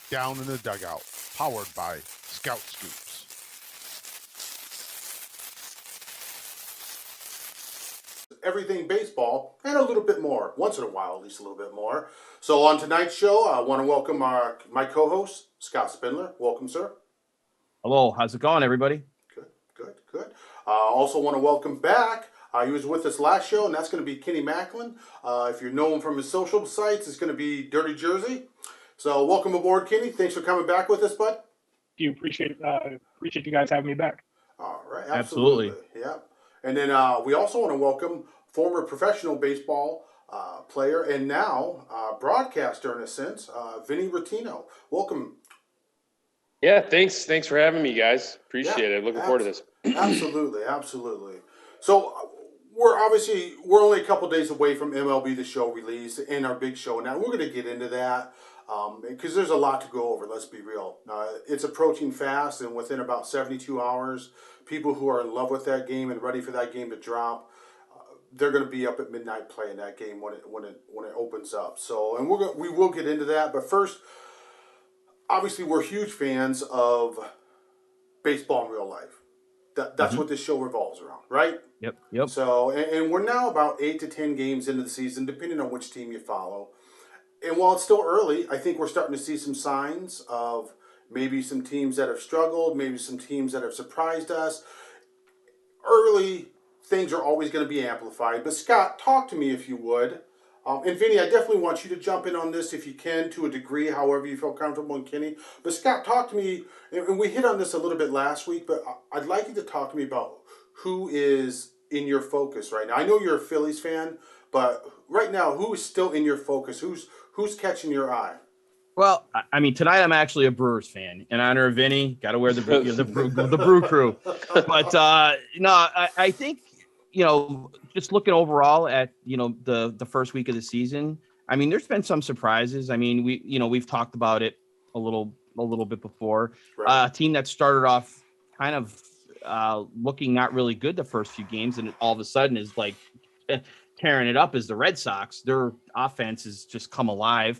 Down in the Dugout, powered by Scout Scoops. Everything baseball and a little bit more, once in a while, at least a little bit more. So on tonight's show, I want to welcome my co-host, Scott Spindler. Welcome, sir. Hello, how's it going, everybody? Good. Also want to welcome back. He was with us last show, and that's going to be Kenny Macklin. If you know him from his social sites, it's going to be Dirty Jersey. So welcome aboard, Kenny. Thanks for coming back with us, bud. You appreciate you guys having me back. All right, Absolutely. Yeah. And then we also want to welcome former professional baseball player and now broadcaster in a sense, Vinnie Rottino. Welcome. Yeah, thanks for having me, guys. Appreciate it. Looking forward to this. Absolutely. So we're only a couple days away from MLB The Show release and our big show. Now we're going to get into that because there's a lot to go over. Let's be real. It's approaching fast, and within about 72 hours, people who are in love with that game and ready for that game to drop, they're going to be up at midnight playing that game when it opens up. So, and we will get into that. But first, obviously, we're huge fans of baseball in real life. That's what this show revolves around, right? Yep. So, and we're now about 8 to 10 games into the season, depending on which team you follow. And while it's still early, I think we're starting to see some signs of maybe some teams that have struggled, maybe some teams that have surprised us. Early things are always going to be amplified. But Scott, talk to me if you would. And Vinny, I definitely want you to jump in on this if you can, to a degree, however you feel comfortable, and Kenny. But Scott, talk to me, and we hit on this a little bit last week, but I'd like you to talk to me about who is in your focus right now. I know you're a Phillies fan, but right now, who is still in your focus? Who's catching your eye? Well, I mean, tonight I'm actually a Brewers fan. In honor of Vinny, got to wear the Brew Crew. But I think, just looking overall at the first week of the season, I mean, there's been some surprises. I mean, we've talked about it a little bit before. Right. A team that started off kind of looking not really good the first few games, and all of a sudden is like tearing it up is the Red Sox. Their offense has just come alive.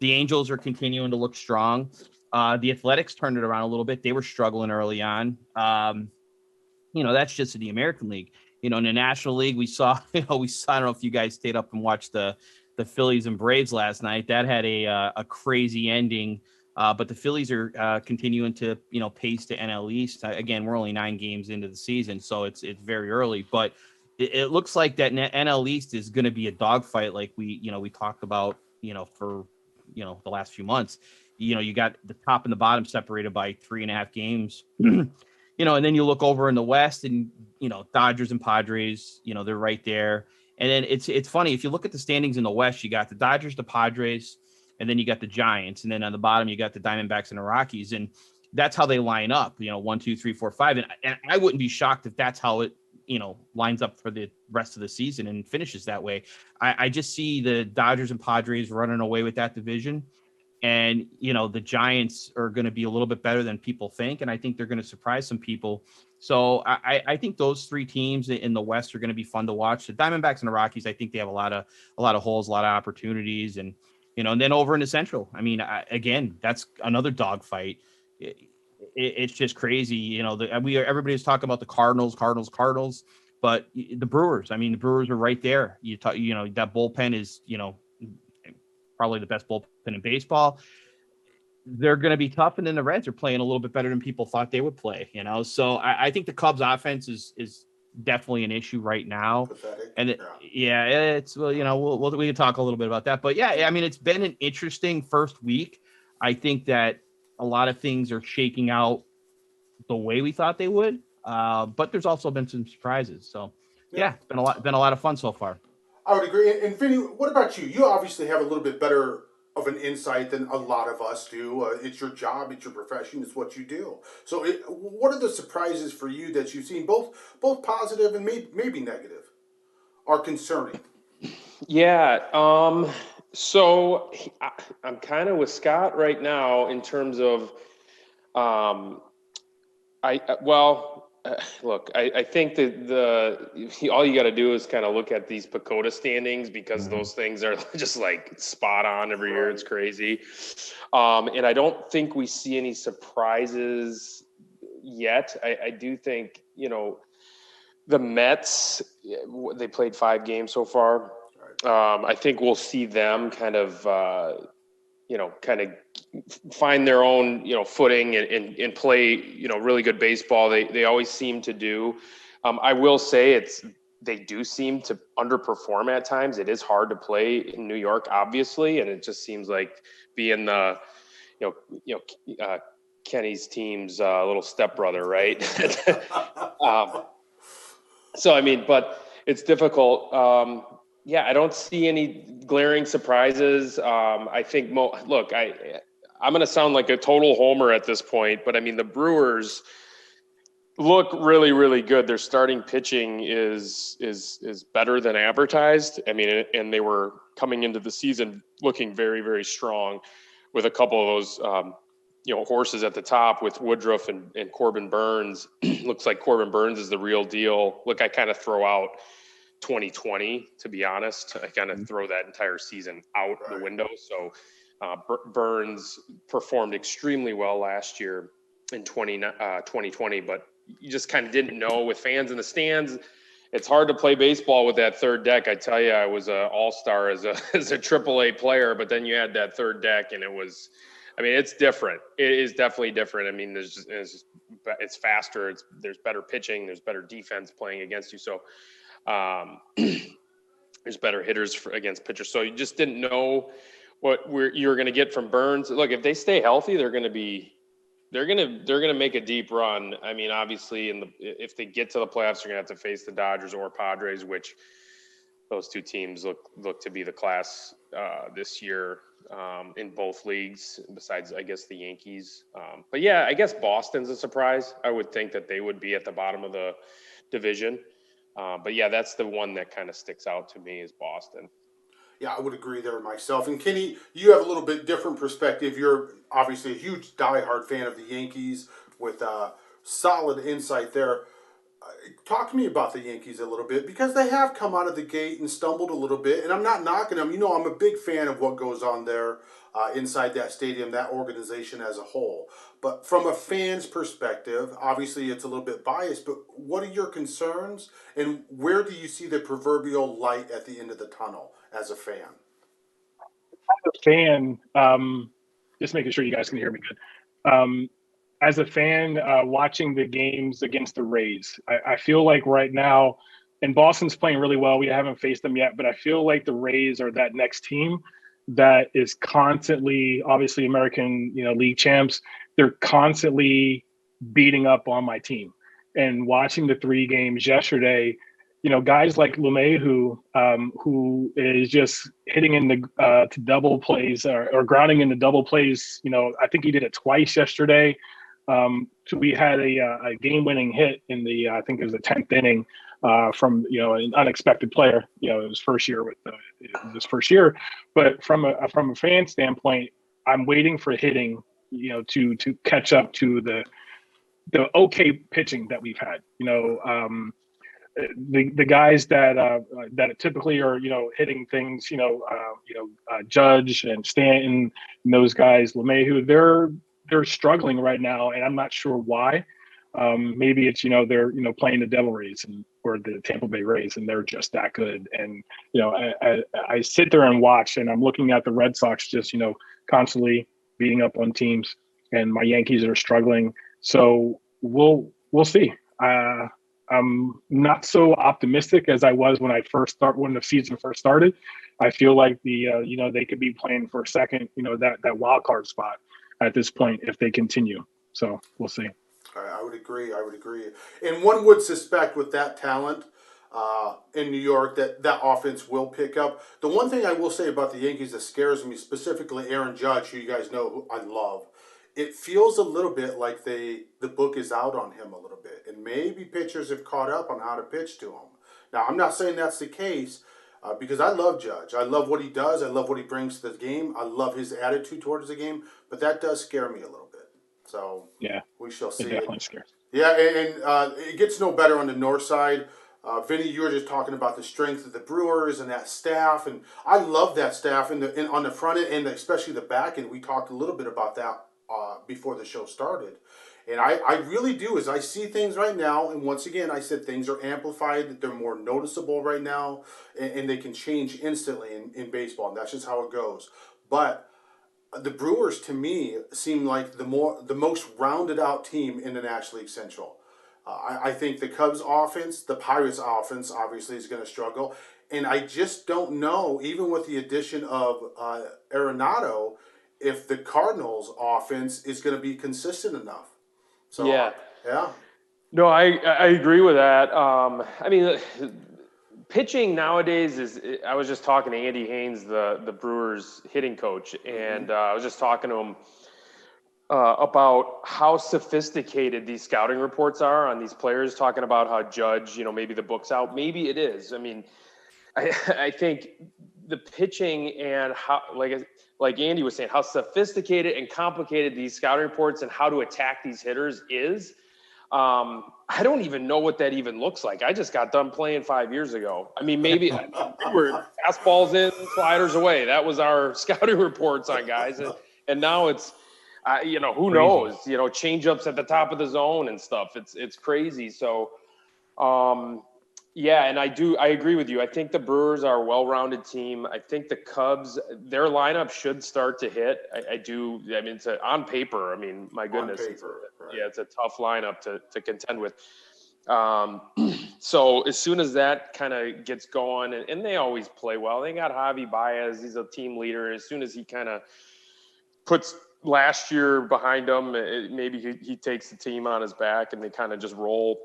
The Angels are continuing to look strong. The Athletics turned it around a little bit. They were struggling early on. That's just in the American League. In the National League, we saw, I don't know if you guys stayed up and watched the Phillies and Braves last night. That had a crazy ending. But the Phillies are continuing to, pace to NL East. Again, we're only 9 games into the season, so it's very early. But it looks like that NL East is going to be a dogfight, like we talked about, for the last few months. You got the top and the bottom separated by 3.5 games. And then you look over in the West, and Dodgers and Padres, they're right there. And then it's funny, if you look at the standings in the West, you got the Dodgers, the Padres, and then you got the Giants, and then on the bottom you got the Diamondbacks and the Rockies, and that's how they line up. 1, 2, 3, 4, 5, and I wouldn't be shocked if that's how it lines up for the rest of the season and finishes that way. I just see the Dodgers and Padres running away with that division. And, the Giants are going to be a little bit better than people think. And I think they're going to surprise some people. So I think those 3 teams in the West are going to be fun to watch. The Diamondbacks and the Rockies, I think they have a lot of holes, a lot of opportunities. And, and then over in the Central, I mean, again, that's another dogfight. It's just crazy. Everybody's talking about the Cardinals, but the Brewers, the Brewers are right there. That bullpen is, probably the best bullpen in baseball. They're going to be tough. And then the Reds are playing a little bit better than people thought they would play, So I think the Cubs offense is definitely an issue right now. Pathetic. And it's, we can talk a little bit about that, but it's been an interesting first week. I think that a lot of things are shaking out the way we thought they would. But there's also been some surprises. So it's been a lot of fun so far. I would agree. And Vinny, what about you? You obviously have a little bit better of an insight than a lot of us do. It's your job, it's your profession, it's what you do. So what are the surprises for you that you've seen, both positive and maybe negative, are concerning? Yeah. So I'm kind of with Scott right now in terms of, Look, I think that all you got to do is kind of look at these Pacoda standings because those things are just like spot on every year. It's crazy. And I don't think we see any surprises yet. I do think, the Mets, they played 5 games so far. I think we'll see them kind of find their own, footing and play, really good baseball. They always seem to do. I will say they do seem to underperform at times. It is hard to play in New York, obviously, and it just seems like being the, Kenny's team's little stepbrother, right? So, I mean, but it's difficult. Yeah, I don't see any glaring surprises. I think, look, I'm going to sound like a total homer at this point, but I mean, the Brewers look really, really good. Their starting pitching is better than advertised. I mean, and they were coming into the season looking very, very strong with a couple of those, horses at the top with Woodruff and Corbin Burns. Looks like Corbin Burns is the real deal. Look, I kind of throw out 2020, to be honest. I kind of throw that entire season out the window. So Burns performed extremely well last year in 2020, but you just kind of didn't know with fans in the stands. It's hard to play baseball with that third deck. I tell you, I was an all-star as a AAA player, but then you had that third deck, and it's different. It is definitely different. I mean, it's faster. There's better pitching. There's better defense playing against you. So there's better hitters against pitchers. So you just didn't know what you were going to get from Burns. Look, if they stay healthy, they're going to make a deep run. I mean, obviously, if they get to the playoffs, they're going to have to face the Dodgers or Padres, which those two teams look to be the class this year in both leagues, besides, I guess, the Yankees. But yeah, I guess Boston's a surprise. I would think that they would be at the bottom of the division. But yeah, that's the one that kind of sticks out to me is Boston. Yeah, I would agree there myself. And Kenny, you have a little bit different perspective. You're obviously a huge diehard fan of the Yankees with solid insight there. Talk to me about the Yankees a little bit because they have come out of the gate and stumbled a little bit. And I'm not knocking them. I'm a big fan of what goes on there inside that stadium, that organization as a whole. But from a fan's perspective, obviously it's a little bit biased, but what are your concerns and where do you see the proverbial light at the end of the tunnel as a fan? Just making sure you guys can hear me good. As a fan, watching the games against the Rays, I feel like right now, and Boston's playing really well. We haven't faced them yet, but I feel like the Rays are that next team that is constantly, obviously American, league champs. They're constantly beating up on my team. And watching the 3 games yesterday, guys like LeMahieu, who is just hitting in the to double plays or grounding into double plays. I think he did it twice yesterday. So we had a game-winning hit in I think it was the 10th inning from an unexpected player. It was his first year. But from a fan standpoint, I'm waiting for hitting, to catch up to the okay pitching that we've had. The guys that typically are hitting things, Judge and Stanton and those guys, LeMahieu, they're struggling right now, and I'm not sure why. Maybe it's they're playing the Devil Rays or the Tampa Bay Rays, and they're just that good. And I sit there and watch, and I'm looking at the Red Sox just constantly beating up on teams, and my Yankees are struggling. So we'll see. I'm not so optimistic as I was when the season first started. I feel like they could be playing for a second, that wild card spot at this point if they continue. So we'll see. I would agree. And one would suspect with that talent in New York that offense will pick up. The one thing I will say about the Yankees that scares me, specifically Aaron Judge, who you guys know who I love, it feels a little bit like the book is out on him a little bit. And maybe pitchers have caught up on how to pitch to him. Now, I'm not saying that's the case because I love Judge. I love what he does. I love what he brings to the game. I love his attitude towards the game. But that does scare me a little bit. So yeah, we shall see. It definitely scares. Yeah, and it gets no better on the north side. Vinny, you were just talking about the strength of the Brewers and that staff, and I love that staff on the front end and especially the back end. We talked a little bit about that before the show started, and I really do. As I see things right now, and once again, I said things are amplified. They're more noticeable right now, and they can change instantly in baseball. And that's just how it goes. But the Brewers, to me, seem like the most rounded out team in the National League Central. I think the Cubs offense, the Pirates offense, obviously is going to struggle, and I just don't know, even with the addition of Arenado, if the Cardinals offense is going to be consistent enough. So Yeah. yeah, No, I agree with that. I mean, pitching nowadays is. I was just talking to Andy Haynes, the Brewers hitting coach, and I was just talking to him about how sophisticated these scouting reports are on these players. Talking about how Judge, maybe the book's out. Maybe it is. I mean, I think the pitching and how, like Andy was saying, how sophisticated and complicated these scouting reports and how to attack these hitters is. I don't even know what that even looks like. I just got done playing 5 years ago. I mean, we were fastballs in, sliders away. That was our scouting reports on guys. And now it's, who knows, change ups at the top of the zone and stuff. It's crazy. So, yeah, and I agree with you. I think the Brewers are a well-rounded team. I think the Cubs, their lineup should start to hit. I do. I mean, on paper. I mean, my goodness, right. it's a tough lineup to contend with. So as soon as that kind of gets going, and they always play well. They got Javi Baez. He's a team leader. As soon as he kind of puts last year behind him, maybe he takes the team on his back, and they kind of just roll.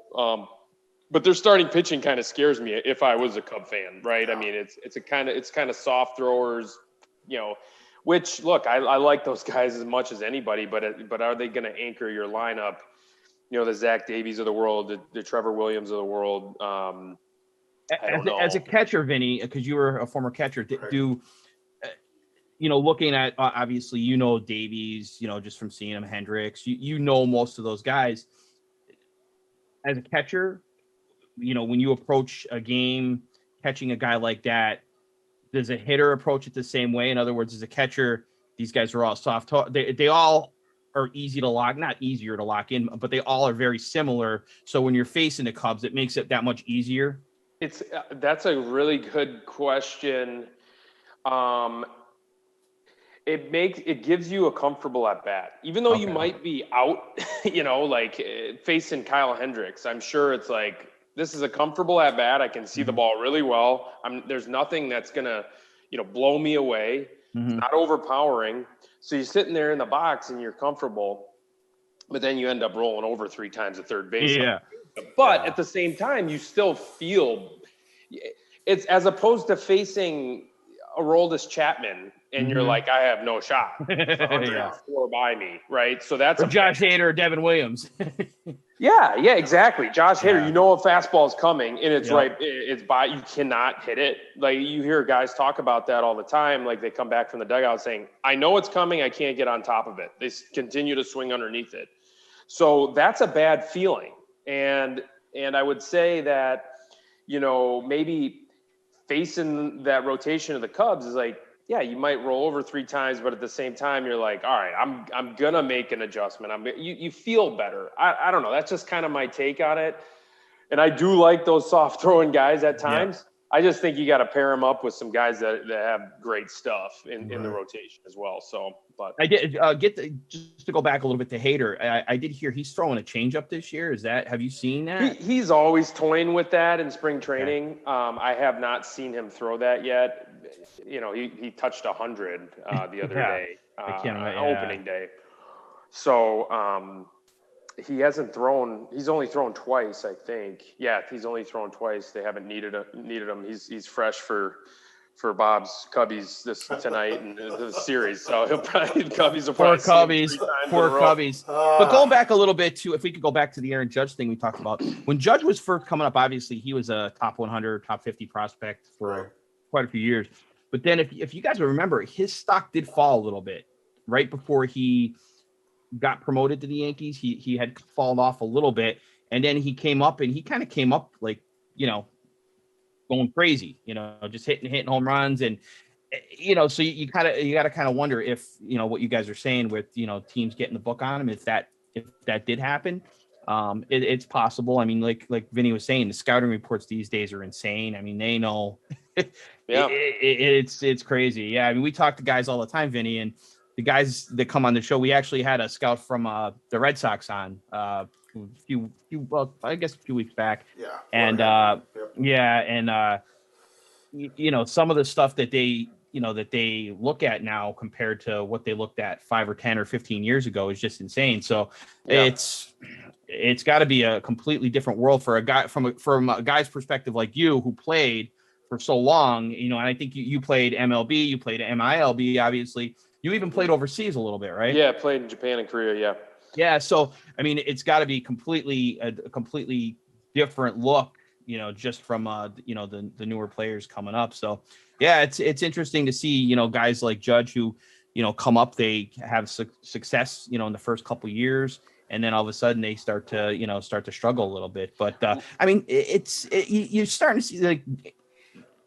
But their starting pitching kind of scares me if I was a Cub fan, right? I mean, it's kind of soft throwers, which look, I like those guys as much as anybody, but are they going to anchor your lineup? The Zach Davies of the world, the Trevor Williams of the world. I don't know. As a catcher, Vinny, because you were a former catcher, looking at obviously Davies, just from seeing him, Hendricks, most of those guys. As a catcher, when you approach a game, catching a guy like that, does a hitter approach it the same way? In other words, as a catcher, these guys are all soft. They all are easy to lock, not easier to lock in, but they all are very similar. So when you're facing the Cubs, it makes it that much easier. That's a really good question. It gives you a comfortable at bat, even though you might be out, facing Kyle Hendricks. I'm sure it's like, this is a comfortable at bat. I can see the ball really well. There's nothing that's gonna, blow me away. It's not overpowering. So you're sitting there in the box and you're comfortable, but then you end up rolling over 3 times at third base. Yeah. But at the same time, you still feel it's as opposed to facing Aroldis Chapman and you're like, I have no shot. 104 by me, right? So that's or Josh Hader or Devin Williams. Yeah, exactly. Josh Hader, a fastball is coming and it's right. It's by, you cannot hit it. Like you hear guys talk about that all the time. Like they come back from the dugout saying, I know it's coming. I can't get on top of it. They continue to swing underneath it. So that's a bad feeling. And I would say that, maybe facing that rotation of the Cubs is like, yeah, you might roll over 3 times, but at the same time, you're like, all right, I'm gonna make an adjustment. You feel better. I don't know. That's just kind of my take on it. And I do like those soft throwing guys at times. Yeah. I just think you got to pair them up with some guys that have great stuff in the rotation as well. So, but I did just to go back a little bit to Hader. I did hear he's throwing a changeup this year. Have you seen that? He's always toying with that in spring training. Okay. I have not seen him throw that yet. He touched 100 the other day, opening day. So he hasn't thrown. He's only thrown twice, I think. Yeah, he's only thrown twice. They haven't needed him. He's fresh for Bob's Cubbies tonight and the series. So he'll probably Cubbies will probably Poor Cubbies. But going back a little bit if we could go back to the Aaron Judge thing we talked about. When Judge was first coming up, obviously he was a top 100, top 50 prospect for quite a few years. But then if you guys remember, his stock did fall a little bit right before he got promoted to the Yankees, he had fallen off a little bit, and then he came up like, going crazy, just hitting home runs. And so you got to kind of wonder if, what you guys are saying with, teams getting the book on him, if that did happen. It's possible. I mean, like Vinny was saying, the scouting reports these days are insane. I mean, they know. Yeah. It's crazy. Yeah, I mean, we talk to guys all the time, Vinny, and the guys that come on the show. We actually had a scout from the Red Sox on a few weeks back. Yeah. And some of the stuff that they look at now compared to what they looked at 5 or 10 or 15 years ago is just insane. So Yeah. it's got to be a completely different world for a guy from a guy's perspective like you, who played for so long, and I think you played MLB, you played MILB, obviously. You even played overseas a little bit, right? Yeah, I played in Japan and Korea. Yeah. Yeah. So, I mean, it's got to be a completely different look, just from, the newer players coming up. So, yeah, it's interesting to see, guys like Judge who, come up, they have success, in the first couple of years. And then all of a sudden they start to struggle a little bit. But, I mean, you're starting to see, like,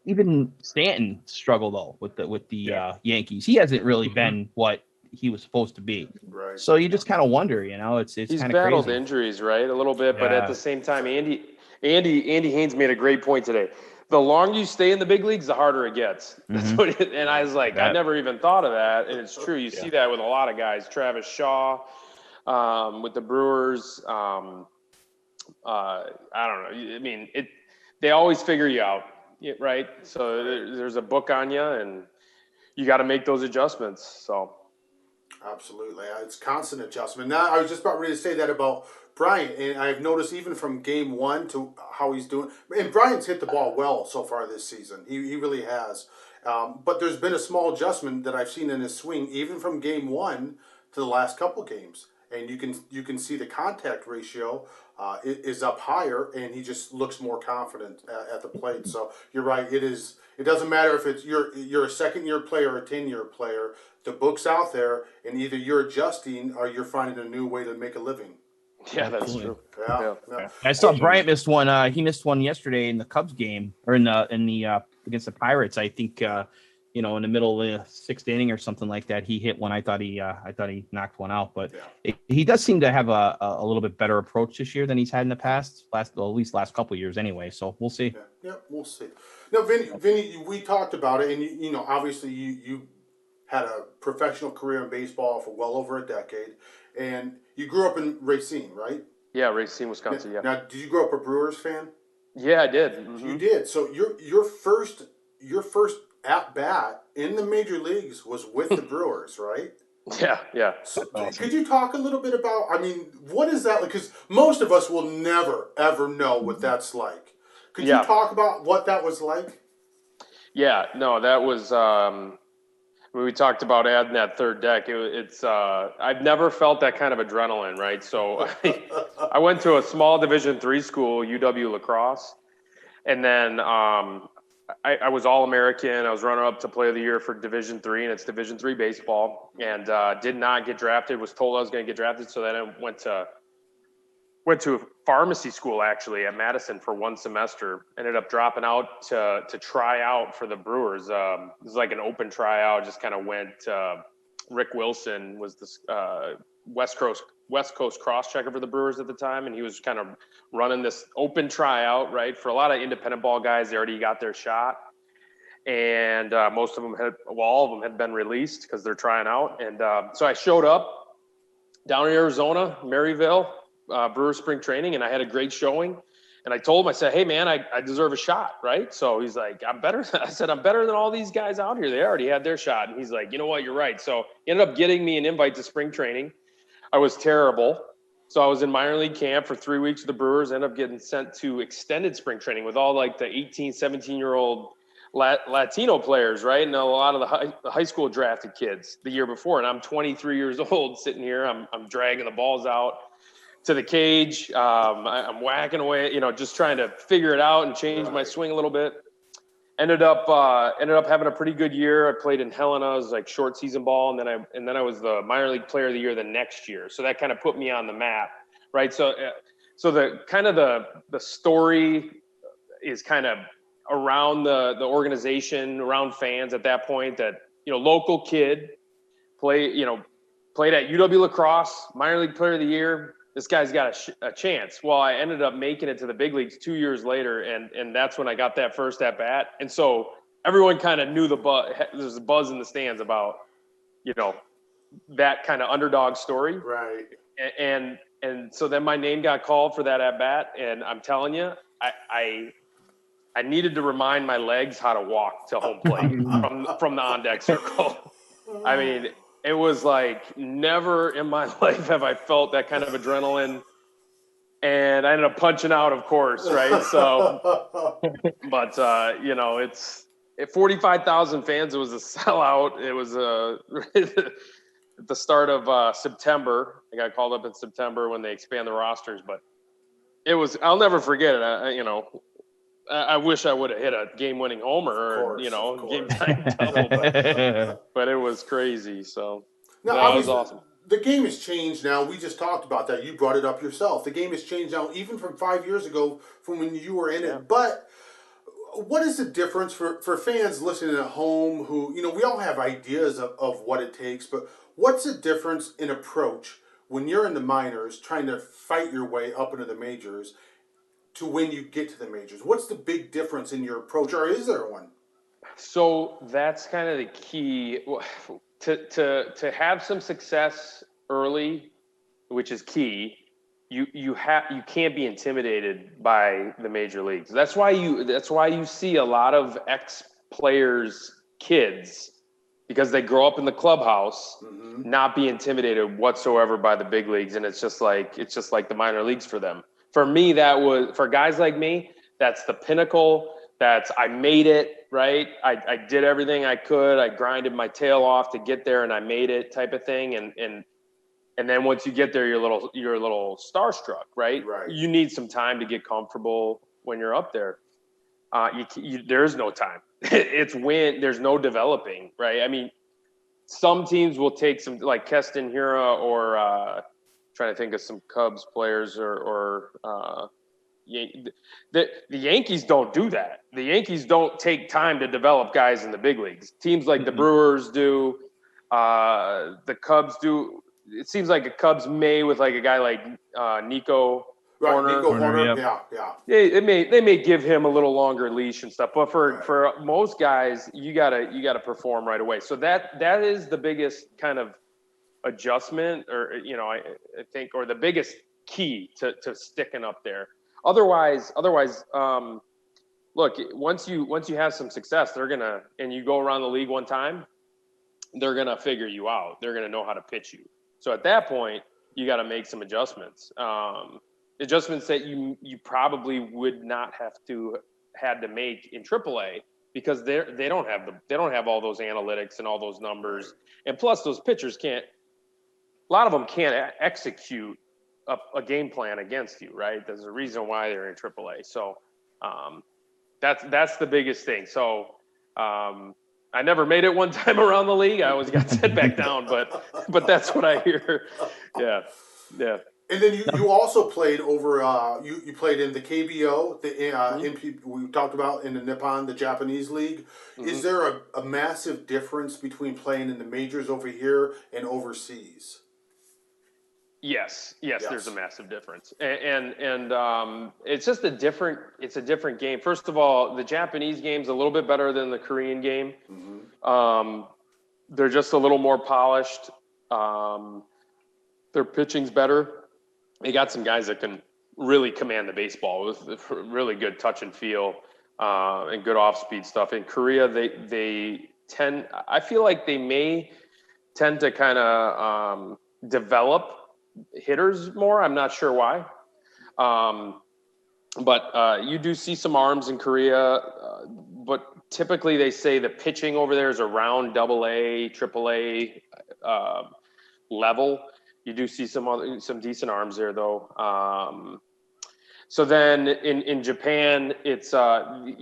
even Stanton struggle though with the Yankees. He hasn't really been what he was supposed to be. Right. So you just kind of wonder, it's He's kind of battled crazy. injuries, right? A little bit, but at Yeah. the same time, Andy Haynes made a great point today. The longer you stay in the big leagues, the harder it gets. That's what and I was like, I never even thought of that. And it's true. You see that with a lot of guys. Travis Shaw, with the Brewers. I don't know. I mean, they always figure you out, right? So there's a book on you, and you got to make those adjustments. So. Absolutely. It's constant adjustment. Now, I was just about ready to say that about Bryant, and I've noticed even from game one to how he's doing, and Bryant's hit the ball well so far this season. He really has. But there's been a small adjustment that I've seen in his swing, even from game one to the last couple games. And you can see the contact ratio is up higher, and he just looks more confident at the plate. So you're right. It doesn't matter if it's you're a second-year player or a 10-year player. The book's out there, and either you're adjusting or you're finding a new way to make a living. Yeah, that's true. Yeah. I saw Bryant missed one. He missed one yesterday in the Cubs game, or in the against the Pirates. I think in the middle of the 6th inning or something like that, he hit one. I thought he knocked one out, but he does seem to have a little bit better approach this year than he's had in the past. At least last couple of years, anyway. So we'll see. Yeah, we'll see. Now, Vinny, we talked about it, and you obviously you had a professional career in baseball for well over a decade, and you grew up in Racine, right? Yeah, Racine, Wisconsin. Yeah. Now, did you grow up a Brewers fan? Yeah, I did. Mm-hmm. You did. So your first at bat in the major leagues was with the Brewers, right? Yeah. So could you talk a little bit about? I mean, what is that like? Because most of us will never ever know what that's like. Could you talk about what that was like? Yeah, no, that was. When we talked about adding that third deck, it's I've never felt that kind of adrenaline, right? So I went to a small Division III school, UW La Crosse, and then I was All-American. I was runner-up to Player of the Year for Division III, and it's Division III baseball, and did not get drafted. Was told I was going to get drafted, so then I went to a pharmacy school actually at Madison for one semester. Ended up dropping out to try out for the Brewers. It was like an open tryout. Just kind of went. Rick Wilson was the West Coast cross checker for the Brewers at the time, and he was kind of running this open tryout, right? For a lot of independent ball guys, they already got their shot, and most of them all of them had been released because they're trying out. And so I showed up down in Arizona, Maryville. Brewer spring training, and I had a great showing. And I told him, I said, hey man, I deserve a shot, right? So he's like, I'm better. I said, I'm better than all these guys out here. They already had their shot. And he's like, you know what, you're right. So he ended up getting me an invite to spring training. I was terrible. So I was in minor league camp for 3 weeks with the Brewers, ended up getting sent to extended spring training with all like the 18, 17-year-old Latino players, right? And a lot of the high school drafted kids the year before. And I'm 23 years old sitting here. I'm dragging the balls out to the cage. I'm whacking away, just trying to figure it out and change my swing a little bit. ended up having a pretty good year. I played in Helena, it was like short season ball, and then I was the minor league player of the year the next year. So that kind of put me on the map, right? So the kind of the story is kind of around the organization, around fans at that point. That local kid played at UW Lacrosse, minor league player of the year. This guy's got a chance. Well, I ended up making it to the big leagues 2 years later, and that's when I got that first at bat. And so everyone kind of knew there's a buzz in the stands about, that kind of underdog story. Right. And so then my name got called for that at bat, and I'm telling you, I needed to remind my legs how to walk to home plate from the on deck circle. I mean, it was like never in my life have I felt that kind of adrenaline, and I ended up punching out, of course, right? So, but it's at 45,000 fans. It was a sellout. It was at the start of September. I got called up in September when they expand the rosters, but I'll never forget it. I wish I would have hit a game-winning homer or game-time double, but it was crazy. So that was awesome. The game has changed now. We just talked about that. You brought it up yourself. The game has changed now, even from 5 years ago, from when you were in it. But what is the difference for fans listening at home who, we all have ideas of what it takes, but what's the difference in approach when you're in the minors trying to fight your way up into the majors to when you get to the majors? What's the big difference in your approach, or is there one? So that's kind of the key to have some success early, which is key. You can't be intimidated by the major leagues. That's why you see a lot of ex-players' kids, because they grow up in the clubhouse, not be intimidated whatsoever by the big leagues, and it's just like the minor leagues for them. For me, for guys like me, that's the pinnacle. I made it, right? I did everything I could. I grinded my tail off to get there, and I made it, type of thing. And then once you get there, you're a little starstruck, right? Right. You need some time to get comfortable when you're up there. There's no time. It's when there's no developing, right? I mean, some teams will take some, like Keston Hiura or trying to think of some Cubs players the Yankees don't do that. The Yankees don't take time to develop guys in the big leagues. Teams like the Brewers do, the Cubs do. It seems like the Cubs may with like a guy like Nico Horner. Nico Horner, yeah. They may give him a little longer leash and stuff, but for most guys, you gotta perform right away. So that is the biggest kind of adjustment, or I think, or the biggest key to sticking up there. Otherwise, look, once you have some success, and you go around the league one time, they're gonna figure you out. They're gonna know how to pitch you. So at that point, you got to make some adjustments. Adjustments that you probably would not had to make in AAA, because they don't have all those analytics and all those numbers, and plus those pitchers a lot of them can't execute a game plan against you, right? There's a reason why they're in AAA. So that's the biggest thing. So I never made it one time around the league. I always got sent back down, but that's what I hear. Yeah. And then you also played over. You played in the KBO, the NP, we talked about, in the Nippon, the Japanese league. Mm-hmm. Is there a massive difference between playing in the majors over here and overseas? Yes, there's a massive difference, and it's just a different game. First of all, the Japanese game's a little bit better than the Korean game. Mm-hmm. They're just a little more polished. Their pitching's better. They got some guys that can really command the baseball with really good touch and feel and good off-speed stuff. In Korea, I feel like they may tend to kind of develop hitters more. I'm not sure why. But you do see some arms in Korea, but typically they say the pitching over there is around AA, AAA level. You do see some decent arms there, though. So then in Japan, it's talking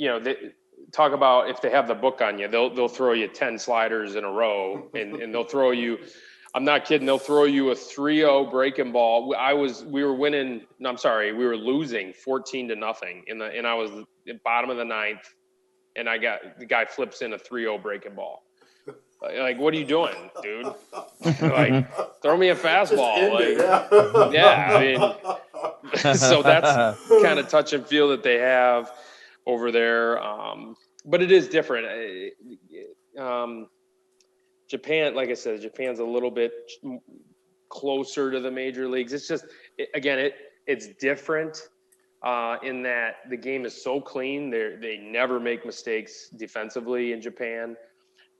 talk about if they have the book on you, they'll throw you 10 sliders in a row, and they'll throw you. I'm not kidding. They'll throw you a 3-0 breaking ball. We were winning. No, I'm sorry. We were losing 14-0 and I was at bottom of the ninth, and the guy flips in a 3-0 breaking ball. Like, what are you doing, dude? Like, throw me a fastball. Like, yeah, I mean, so that's kind of touch and feel that they have over there. But it is different. Japan, like I said, Japan's a little bit closer to the major leagues. It's just, it's different in that the game is so clean. They never make mistakes defensively in Japan.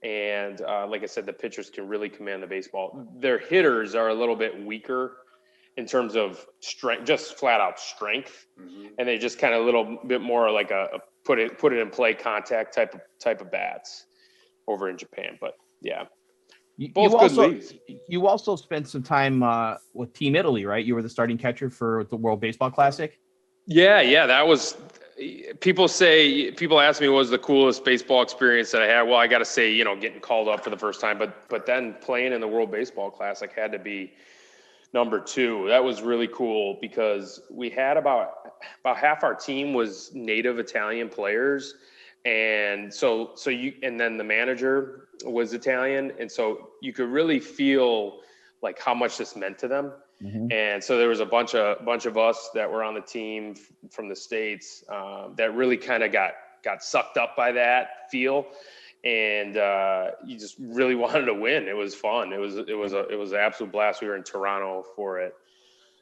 And like I said, the pitchers can really command the baseball. Their hitters are a little bit weaker in terms of strength, just flat out strength. Mm-hmm. And they just kind of a little bit more like a put it in play contact type of bats over in Japan. But yeah, both good leagues. You also spent some time with Team Italy, right? You were the starting catcher for the World Baseball Classic. Yeah, that was. People ask me what was the coolest baseball experience that I had. Well, I got to say, getting called up for the first time, but then playing in the World Baseball Classic had to be number 2. That was really cool because we had about half our team was native Italian players, and and then the manager was Italian, and so you could really feel like how much this meant to them. Mm-hmm. And so there was a bunch of us that were on the team from the States that really kind of got sucked up by that feel, and you just really wanted to win. It was fun. It was an absolute blast. We were in Toronto for it.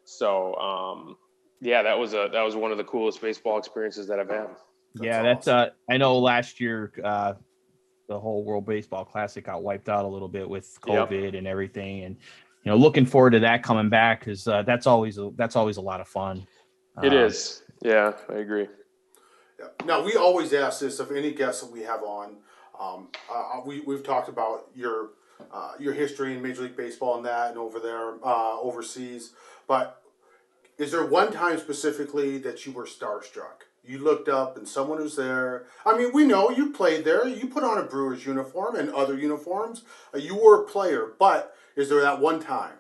So that was one of the coolest baseball experiences that I've had. That's I know last year the whole World Baseball Classic got wiped out a little bit with COVID and everything, and looking forward to that coming back because that's always a lot of fun. It is. Yeah, I agree. Yeah. Now, we always ask this of any guests that we have on. We've talked about your history in Major League Baseball and that, and over there overseas. But is there one time specifically that you were starstruck? You looked up and someone was there. I mean, we know you played there. You put on a Brewers uniform and other uniforms. You were a player, but is there that one time?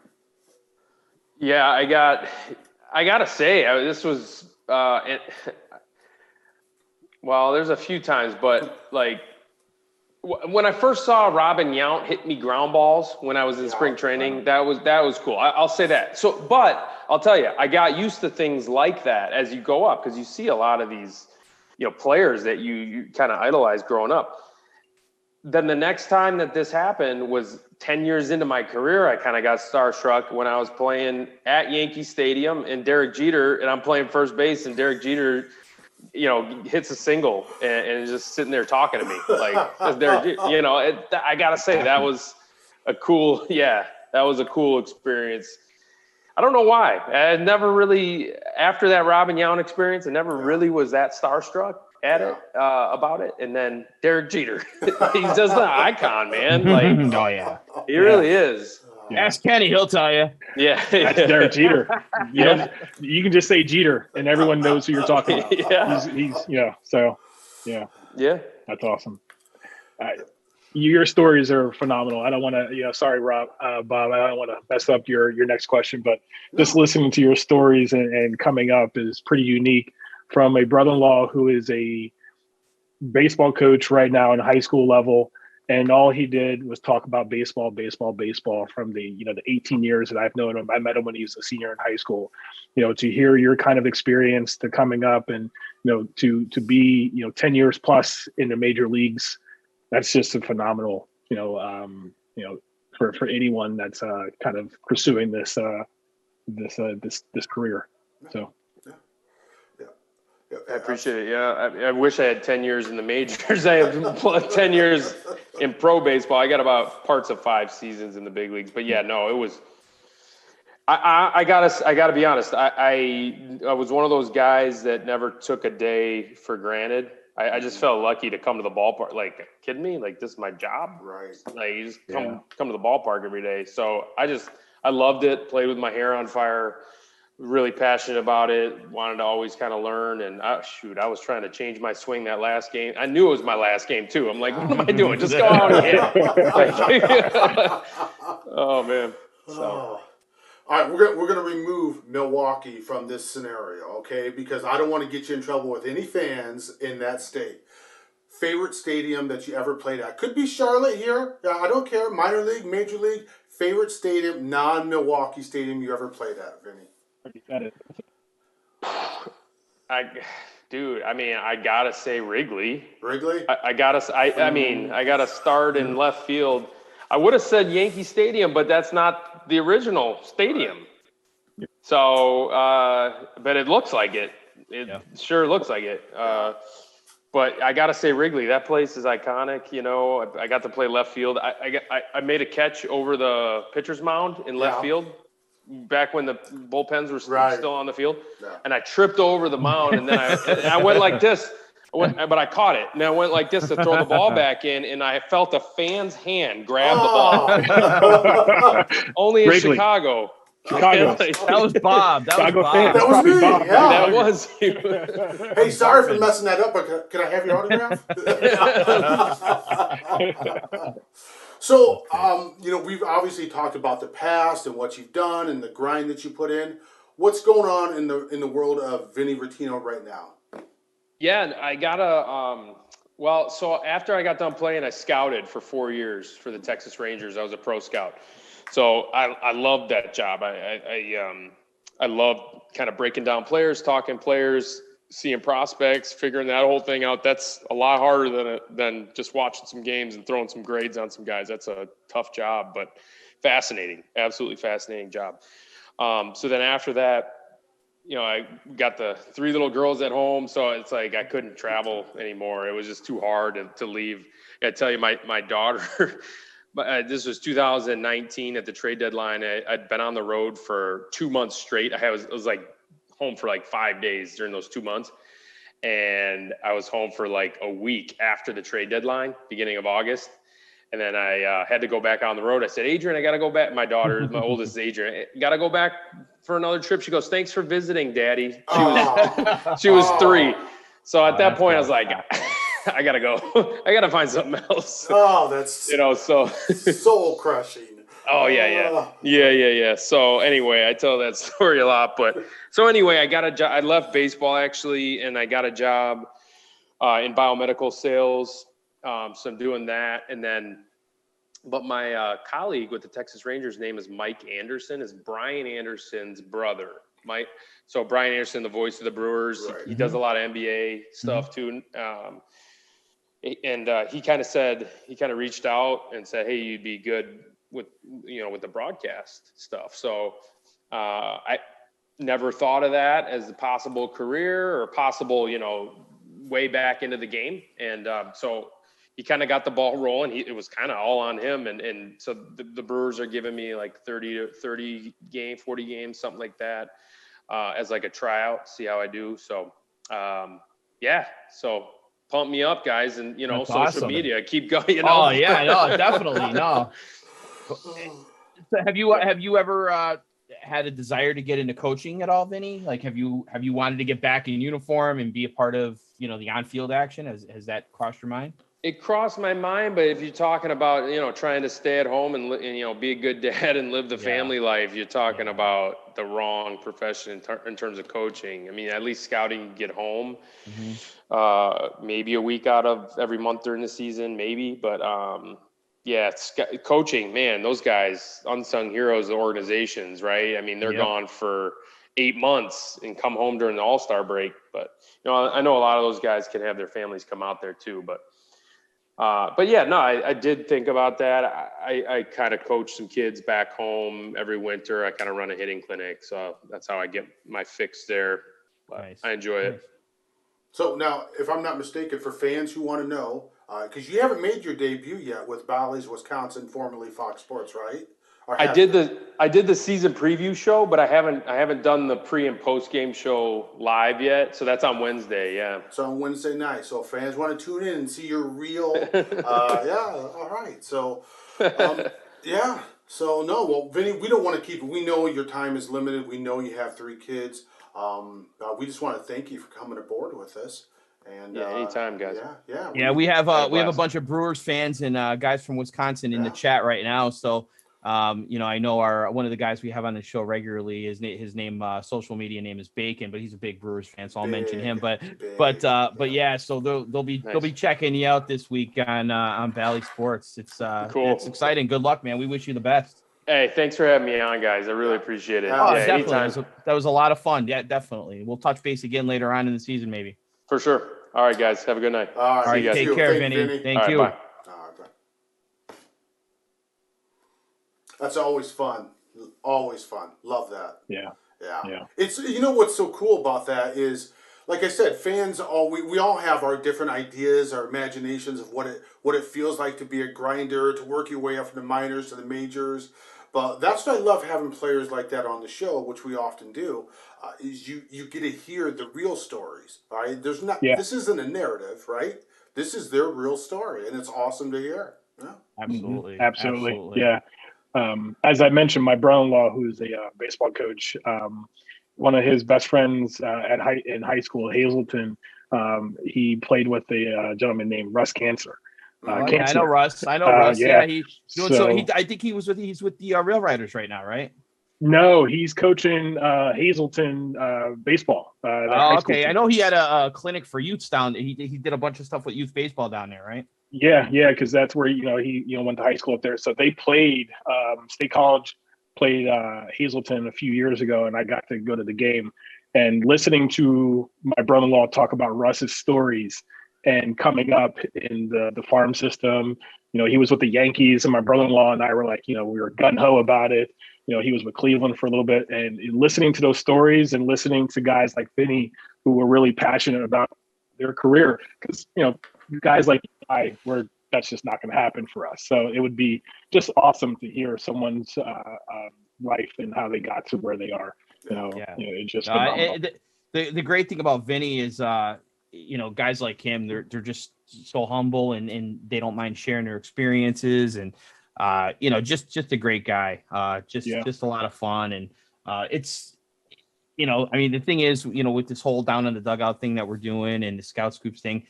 Yeah, I gotta say, this was well, there's a few times, but like when I first saw Robin Yount hit me ground balls when I was in spring training, that was cool. I'll say that. So, but I'll tell you, I got used to things like that as you go up because you see a lot of these, players that you kind of idolize growing up. Then the next time that this happened was 10 years into my career. I kind of got starstruck when I was playing at Yankee Stadium and Derek Jeter, and I'm playing first base, and Derek Jeter, hits a single and is just sitting there talking to me like, Derek, I gotta say that was a cool experience. I don't know why. I never really, after that Robin Yount experience, I never really was that starstruck at it about it. And then Derek Jeter, he's just an icon, man. Like, oh yeah, he really is. Ask Kenny, he'll tell you. Yeah, that's Derek Jeter. You can just say Jeter, and everyone knows who you're talking about. He's that's awesome. Your stories are phenomenal. I don't want to, sorry, Bob, I don't want to mess up your next question, but just listening to your stories and coming up is pretty unique from a brother-in-law who is a baseball coach right now in high school level. And all he did was talk about baseball from the 18 years that I've known him. I met him when he was a senior in high school. To hear your kind of experience to coming up and, to be, 10 years plus in the major leagues, that's just a phenomenal, for anyone that's kind of pursuing this career. So. I appreciate it. Yeah, I wish I had 10 years in the majors. I have 10 years in pro baseball. I got about parts of 5 seasons in the big leagues. But yeah, no, it was. I gotta be honest. I was one of those guys that never took a day for granted. I just felt lucky to come to the ballpark. Like, kidding me? Like, this is my job, right? Like, you just come to the ballpark every day. So I loved it. Played with my hair on fire. really passionate about it, wanted to always kind of learn. And I was trying to change my swing that last game. I knew it was my last game too. I'm like, what am I doing? Just go out and hit. Oh man. So. Oh. All right, we're gonna remove Milwaukee from this scenario, okay? Because I don't want to get you in trouble with any fans in that state. Favorite stadium that you ever played at? Could be Charlotte here. Yeah, I don't care. Minor league, major league. Favorite stadium, non-Milwaukee stadium you ever played at, Vinny? I gotta say Wrigley. Wrigley? I gotta start in left field. I would have said Yankee Stadium, but that's not the original stadium. So, but it looks like it. It sure looks like it. But I gotta say Wrigley. That place is iconic. You know, I got to play left field. I made a catch over the pitcher's mound in left field back when the bullpens were still on the field, and I tripped over the mound, and then I went like this. But I caught it, and I went like this to throw the ball back in, and I felt a fan's hand grab the ball. Only in Wrigley. Chicago. That was Bob. That was Bob. That was me. Bob. Yeah. That was you. Hey, sorry for messing that up, but can I have your autograph? So, we've obviously talked about the past and what you've done and the grind that you put in. What's going on in the world of Vinnie Rottino right now? Yeah, I gotta. So after I got done playing, I scouted for 4 years for the Texas Rangers. I was a pro scout, so I loved that job. I loved kind of breaking down players, talking players, seeing prospects, figuring that whole thing out. That's a lot harder than just watching some games and throwing some grades on some guys. That's a tough job, but fascinating, absolutely fascinating job. So then after that, I got the 3 little girls at home, so it's like I couldn't travel anymore. It was just too hard to leave. I tell you, my daughter, this was 2019 at the trade deadline. I'd been on the road for 2 months straight. I was like home for like 5 days during those 2 months, and I was home for like a week after the trade deadline, beginning of August. And then I had to go back on the road. I said, Adrian, I got to go back. My daughter, my oldest is Adrian, got to go back for another trip. She goes, thanks for visiting, Daddy. She was 3. So at that point, I was like, I got to go. I got to find something else. Oh, that's so soul crushing. Oh, yeah. So anyway, I tell that story a lot. But so anyway, I got a job. I left baseball, actually, and I got a job in biomedical sales. So I'm doing that. And then, but my colleague with the Texas Rangers, name is Mike Anderson, is Brian Anderson's brother. So Brian Anderson, the voice of the Brewers, he does a lot of NBA stuff too. And he kind of reached out and said, hey, you'd be good with the broadcast stuff. So I never thought of that as a possible career or possible, way back into the game. And so he kind of got the ball rolling. It was kind of all on him. And so the Brewers are giving me like 40 games, something like that, as like a tryout, see how I do. So, so pump me up, guys. And, That's social awesome. media, keep going, Oh yeah, no, definitely. No. So have you ever had a desire to get into coaching at all, Vinny? Like, have you wanted to get back in uniform and be a part of, the on-field action? Has that crossed your mind? It crossed my mind, but if you're talking about, trying to stay at home and be a good dad and live the family life, you're talking about the wrong profession in terms of coaching. I mean, at least scouting, get home, maybe a week out of every month during the season, maybe. But coaching, man, those guys, unsung heroes of organizations, right? I mean, they're gone for 8 months and come home during the All-Star break. But, I know a lot of those guys can have their families come out there too, but I did think about that. I kind of coach some kids back home every winter. I kind of run a hitting clinic. So that's how I get my fix there. But Nice. I enjoy it. So now, if I'm not mistaken, for fans who want to know, because you haven't made your debut yet with Bally's Wisconsin, formerly Fox Sports, right? I did the season preview show, but I haven't done the pre and post game show live yet. So that's on Wednesday. Yeah. So on Wednesday night. So if fans want to tune in and see your real, all right. So, So no, well, Vinny, we don't want to keep. We know your time is limited. We know you have 3 kids. We just want to thank you for coming aboard with us. And Yeah, anytime, guys. Yeah, we have had a a blast. bunch of Brewers fans and guys from Wisconsin in the Yeah. chat right now. So, I know one of the guys we have on the show regularly. His name, social media name is Bacon, but he's a big Brewers fan, so I'll mention him. But yeah, so they'll be checking you out this week on Bally Sports. It's Cool. It's exciting. Good luck, man. We wish you the best. Hey, thanks for having me on, guys. I really appreciate it. Oh, Yeah, definitely. anytime. That was a lot of fun. Yeah, definitely. We'll touch base again later on in the season, maybe. For sure. All right, guys. Have a good night. All right, All right, you take too. care, Thank Vinny. you, Thank All you. right, bye. All right, bye. That's always fun. Always fun. Love that. Yeah. Yeah. It's what's so cool about that is, like I said, fans we all have our different ideas, our imaginations of what it feels like to be a grinder, to work your way up from the minors to the majors. But that's what I love having players like that on the show, which we often do. Is you get to hear the real stories, right? This isn't a narrative, right? This is their real story, and it's awesome to hear. Yeah. Absolutely. Absolutely. Yeah. As I mentioned, my brother-in-law, who's a baseball coach, one of his best friends in high school, Hazleton, he played with a gentleman named Russ Cancer. I know Russ. Yeah, I think he's with the Rail Riders right now, right? No, he's coaching Hazleton baseball. Okay. Team. I know he had a clinic for youths down there. He did a bunch of stuff with youth baseball down there, right? Yeah, because that's where he went to high school up there. So they played State College played Hazleton a few years ago, and I got to go to the game. And listening to my brother-in-law talk about Russ's stories and coming up in the farm system, he was with the Yankees, and my brother-in-law and I were like, we were gung-ho about it. He was with Cleveland for a little bit, and listening to those stories and listening to guys like Vinny who were really passionate about their career, because guys like that's just not going to happen for us. So it would be just awesome to hear someone's life and how they got to where they are. It's just the great thing about Vinny is guys like him, they're just so humble and they don't mind sharing their experiences, and just a great guy, just a lot of fun. And it's the thing is, with this whole down in the dugout thing that we're doing and the Scout Scoops thing,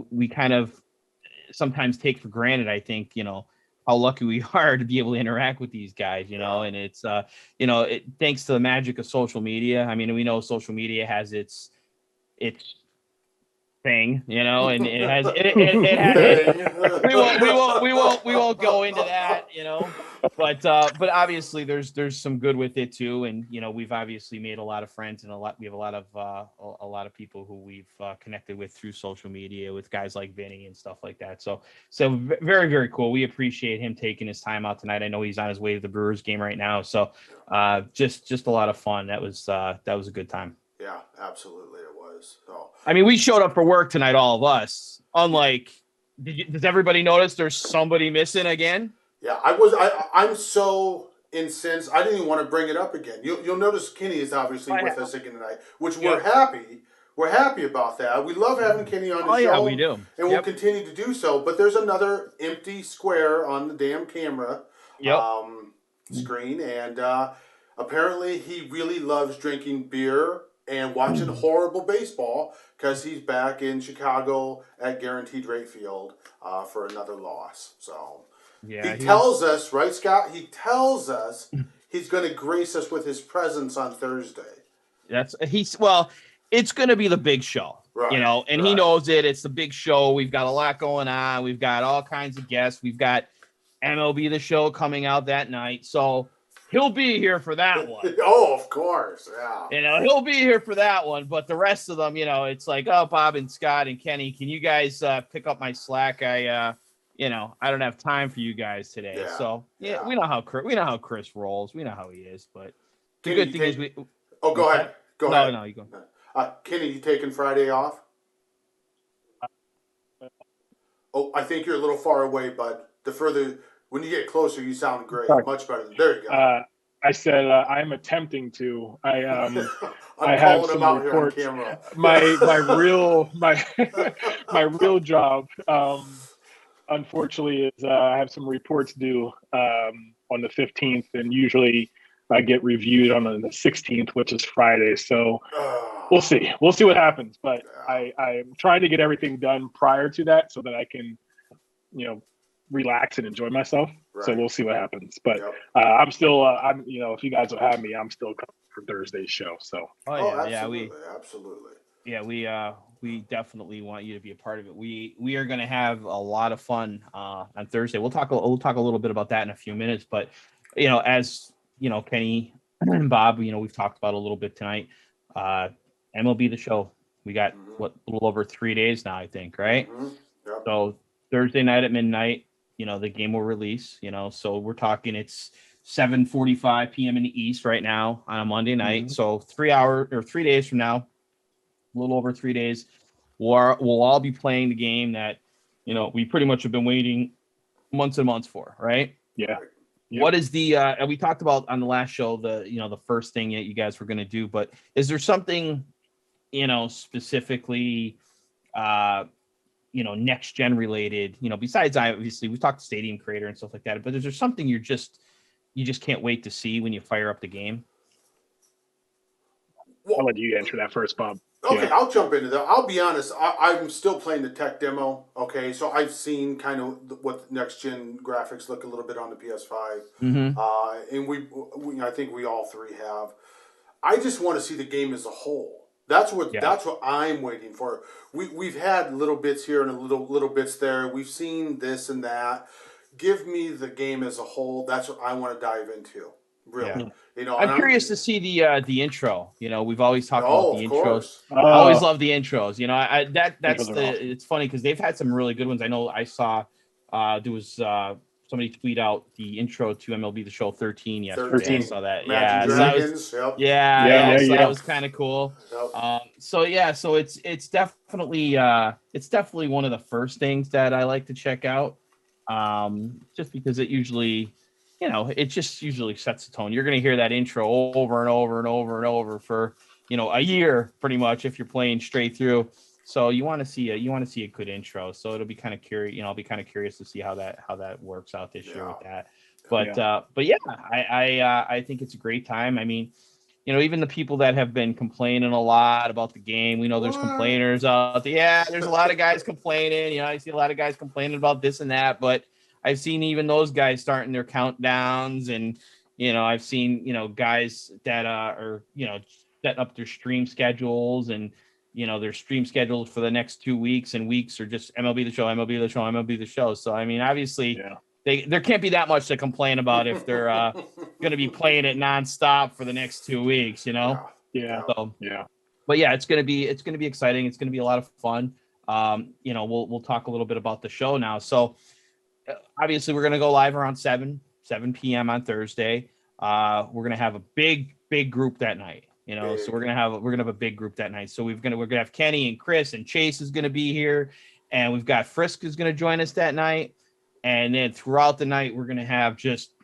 we kind of sometimes take for granted, I think, how lucky we are to be able to interact with these guys, and it's, thanks to the magic of social media. I mean, we know social media has its thing, and it has, we won't go into that, but obviously there's some good with it too. And, we've obviously made a lot of friends, and we have a lot of people who we've connected with through social media, with guys like Vinny and stuff like that. So very, very cool. We appreciate him taking his time out tonight. I know he's on his way to the Brewers game right now. So just a lot of fun. That was a good time. Yeah, absolutely. It was. So, I mean, we showed up for work tonight, all of us. Unlike, does everybody notice there's somebody missing again? Yeah, I'm so incensed. I didn't even want to bring it up again. You'll notice Kenny is obviously with us again tonight, which we're happy. We're happy about that. We love having Kenny on the show. Yeah, we do. And we'll continue to do so. But there's another empty square on the damn camera screen. And apparently he really loves drinking beer and watching horrible baseball, because he's back in Chicago at Guaranteed Rate Field for another loss. So he tells us, right, Scott? He tells us he's going to grace us with his presence on Thursday. It's going to be the big show, right, and he knows it. It's the big show. We've got a lot going on. We've got all kinds of guests. We've got MLB The Show coming out that night. So he'll be here for that one. Oh, of course. Yeah. He'll be here for that one. But the rest of them, it's like, oh, Bob and Scott and Kenny, can you guys pick up my slack? I don't have time for you guys today. Yeah. So we know how Chris rolls. We know how he is. But the Kenny, good thing is we. Oh, go ahead. Go ahead. No, you go. Kenny, you taking Friday off? Oh, I think you're a little far away, bud. When you get closer, you sound great. Sorry. Much better. There you go. I said I'm attempting to. I'm I have calling some him out reports. here on camera. My real job, unfortunately, is I have some reports due on the 15th, and usually I get reviewed on the 16th, which is Friday. So we'll see. We'll see what happens. But I'm trying to get everything done prior to that so that I can, relax and enjoy myself. Right. So we'll see what happens. But Yep. I'm still, if you guys will have me, I'm still coming for Thursday's show. So. Absolutely. We definitely want you to be a part of it. We are going to have a lot of fun on Thursday. We'll talk a little bit about that in a few minutes, but as Kenny and Bob, we've talked about a little bit tonight. MLB The Show. We got a little over 3 days now, I think, right? Mm-hmm. Yep. So Thursday night at midnight, the game will release. So we're talking it's 7:45 p.m. in the East right now on a Monday night. So 3 days from now, a little over 3 days, we'll all be playing the game that we pretty much have been waiting months and months for, right? Yeah. What is the and we talked about on the last show the first thing that you guys were going to do, but is there something specifically next gen related, besides obviously we talked stadium creator and stuff like that, but is there something you just can't wait to see when you fire up the game? I'll let you answer that first, Bob. Okay, I'll jump into that. I'll be honest. I'm still playing the tech demo. Okay, so I've seen kind of what next gen graphics look a little bit on the PS5, and I think we all three have. I just want to see the game as a whole. That's what I'm waiting for. We've had little bits here and little bits there. We've seen this and that. Give me the game as a whole. That's what I want to dive into. Really. Yeah. I'm curious to see the intro. We've always talked about the intros. Course. I always love the intros. That's awesome. It's funny because they've had some really good ones. I know I saw there was somebody tweet out the intro to MLB The Show 13 yesterday. 13. I saw that. Dragons, so yep. that was kind of cool. Yep. So it's definitely one of the first things that I like to check out. Just because it usually it just usually sets the tone. You're going to hear that intro over and over and over and over for, a year pretty much if you're playing straight through. So you want to see a good intro. So it'll be kind of curious, I'll be kind of curious to see how that works out this year with that. But I think it's a great time. I mean, even the people that have been complaining a lot about the game, we know there's complainers out there. Yeah, there's a lot of guys complaining. I see a lot of guys complaining about this and that, but I've seen even those guys starting their countdowns, and I've seen guys that are setting up their stream schedules, and their stream schedules for the next 2 weeks and weeks are just MLB The Show, MLB The Show, MLB The Show. So I mean, obviously, there can't be that much to complain about if they're going to be playing it nonstop for the next 2 weeks. Yeah. So, but yeah, it's going to be exciting. It's going to be a lot of fun. We'll talk a little bit about the show now. So. Obviously, we're going to go live around 7 p.m. on Thursday. We're going to have a big group that night, so we're going to have a big group that night. So we're going to have Kenny and Chris and Chase is going to be here, and we've got Frisk is going to join us that night. And then throughout the night, we're going to have just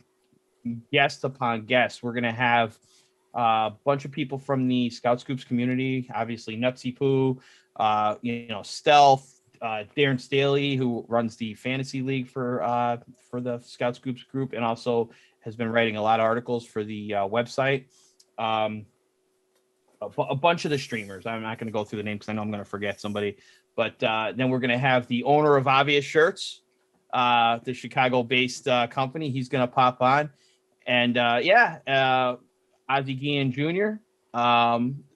guest upon guest. We're going to have a bunch of people from the Scout Scoops community, obviously Nutsy Poo, Stealth, Darren Staley, who runs the fantasy league for the Scout Scoops group, and also has been writing a lot of articles for the website. A bunch of the streamers. I'm not going to go through the names because I know I'm going to forget somebody. But then we're going to have the owner of Obvious Shirts, the Chicago-based company. He's going to pop on, and Ozzie Guillen Jr.